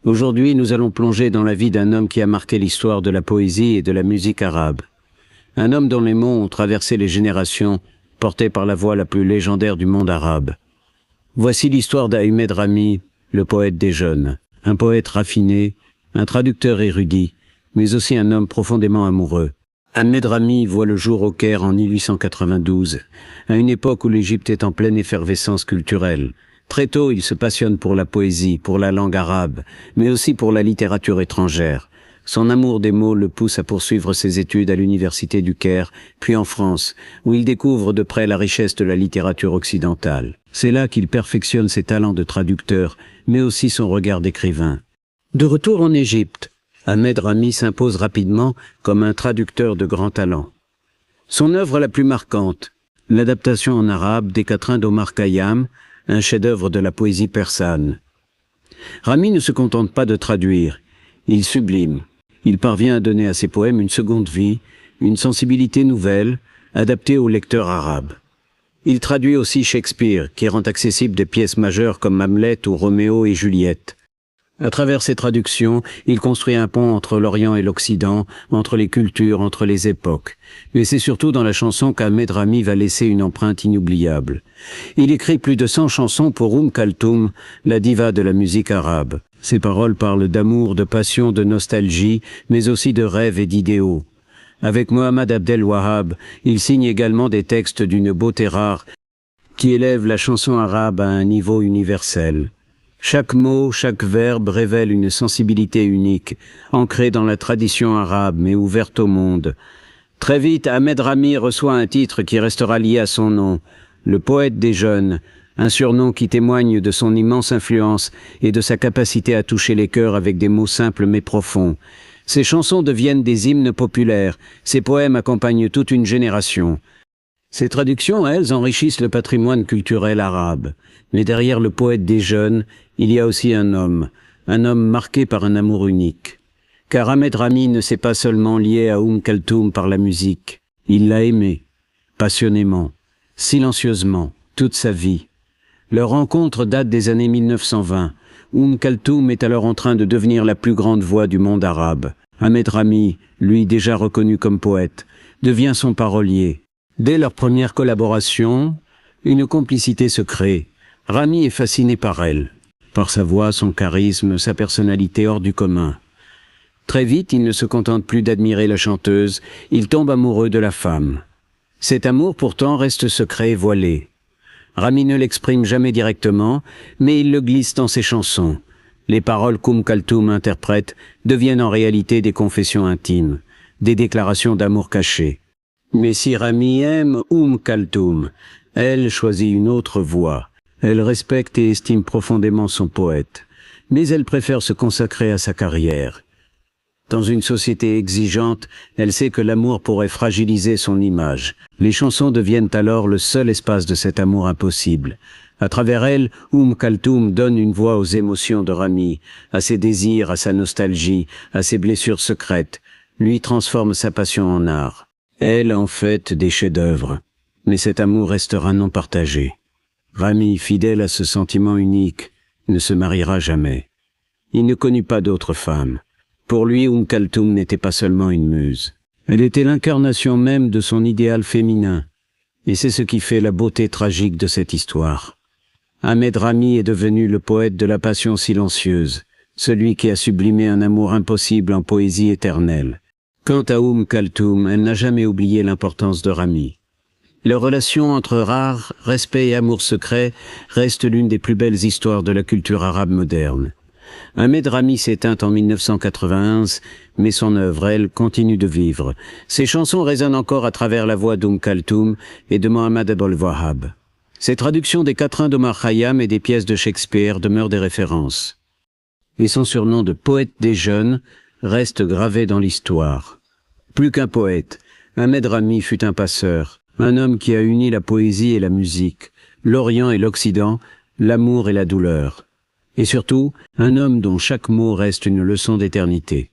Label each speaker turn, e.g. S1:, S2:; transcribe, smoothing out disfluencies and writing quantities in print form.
S1: Aujourd'hui, nous allons plonger dans la vie d'un homme qui a marqué l'histoire de la poésie et de la musique arabe. Un homme dont les mots ont traversé les générations, porté par la voix la plus légendaire du monde arabe. Voici l'histoire d'Ahmed Rami, le poète des jeunes. Un poète raffiné, un traducteur érudit, mais aussi un homme profondément amoureux. Ahmed Rami voit le jour au Caire en 1892, à une époque où l'Égypte est en pleine effervescence culturelle. Très tôt, il se passionne pour la poésie, pour la langue arabe, mais aussi pour la littérature étrangère. Son amour des mots le pousse à poursuivre ses études à l'université du Caire, puis en France, où il découvre de près la richesse de la littérature occidentale. C'est là qu'il perfectionne ses talents de traducteur, mais aussi son regard d'écrivain. De retour en Égypte, Ahmed Rami s'impose rapidement comme un traducteur de grand talent. Son œuvre la plus marquante, l'adaptation en arabe des quatrains d'Omar Khayyam, un chef-d'œuvre de la poésie persane. Rami ne se contente pas de traduire, il sublime. Il parvient à donner à ses poèmes une seconde vie, une sensibilité nouvelle, adaptée au lecteur arabe. Il traduit aussi Shakespeare, qui rend accessible des pièces majeures comme Hamlet ou Roméo et Juliette. À travers ses traductions, il construit un pont entre l'Orient et l'Occident, entre les cultures, entre les époques. Mais c'est surtout dans la chanson qu'Ahmed Rami va laisser une empreinte inoubliable. Il écrit plus de 100 chansons pour Kalthoum, la diva de la musique arabe. Ses paroles parlent d'amour, de passion, de nostalgie, mais aussi de rêves et d'idéaux. Avec Mohamed Abdel Wahab, il signe également des textes d'une beauté rare qui élèvent la chanson arabe à un niveau universel. Chaque mot, chaque verbe révèle une sensibilité unique, ancrée dans la tradition arabe mais ouverte au monde. Très vite, Ahmed Rami reçoit un titre qui restera lié à son nom, le poète des jeunes, un surnom qui témoigne de son immense influence et de sa capacité à toucher les cœurs avec des mots simples mais profonds. Ses chansons deviennent des hymnes populaires, ses poèmes accompagnent toute une génération. Ces traductions, elles, enrichissent le patrimoine culturel arabe. Mais derrière le poète des jeunes, il y a aussi un homme marqué par un amour unique. Car Ahmed Rami ne s'est pas seulement lié à Kalthoum par la musique. Il l'a aimé, passionnément, silencieusement, toute sa vie. Leur rencontre date des années 1920. Kalthoum est alors en train de devenir la plus grande voix du monde arabe. Ahmed Rami, lui déjà reconnu comme poète, devient son parolier. Dès leur première collaboration, une complicité se crée. Rami est fasciné par elle, par sa voix, son charisme, sa personnalité hors du commun. Très vite, il ne se contente plus d'admirer la chanteuse, il tombe amoureux de la femme. Cet amour pourtant reste secret et voilé. Rami ne l'exprime jamais directement, mais il le glisse dans ses chansons. Les paroles Kalthoum interprète deviennent en réalité des confessions intimes, des déclarations d'amour cachées. Mais si Rami aime Kalthoum, elle choisit une autre voie. Elle respecte et estime profondément son poète, mais elle préfère se consacrer à sa carrière. Dans une société exigeante, elle sait que l'amour pourrait fragiliser son image. Les chansons deviennent alors le seul espace de cet amour impossible. À travers elle, Kalthoum donne une voix aux émotions de Rami, à ses désirs, à sa nostalgie, à ses blessures secrètes, lui transforme sa passion en art. Elle en fait des chefs-d'œuvre, mais cet amour restera non partagé. Rami, fidèle à ce sentiment unique, ne se mariera jamais. Il ne connut pas d'autre femme. Pour lui, Kalthoum n'était pas seulement une muse. Elle était l'incarnation même de son idéal féminin. Et c'est ce qui fait la beauté tragique de cette histoire. Ahmed Rami est devenu le poète de la passion silencieuse, celui qui a sublimé un amour impossible en poésie éternelle. Quant à Kalthoum, elle n'a jamais oublié l'importance de Rami. Leur relation entre rare, respect et amour secret reste l'une des plus belles histoires de la culture arabe moderne. Ahmed Rami s'éteint en 1991, mais son œuvre, elle, continue de vivre. Ses chansons résonnent encore à travers la voix Kalthoum et de Mohamed Abdel Wahab. Ses traductions des quatrains d'Omar Khayyam et des pièces de Shakespeare demeurent des références. Et son surnom de poète des jeunes reste gravé dans l'histoire. Plus qu'un poète, Ahmed Rami fut un passeur. Un homme qui a uni la poésie et la musique, l'Orient et l'Occident, l'amour et la douleur. Et surtout, un homme dont chaque mot reste une leçon d'éternité.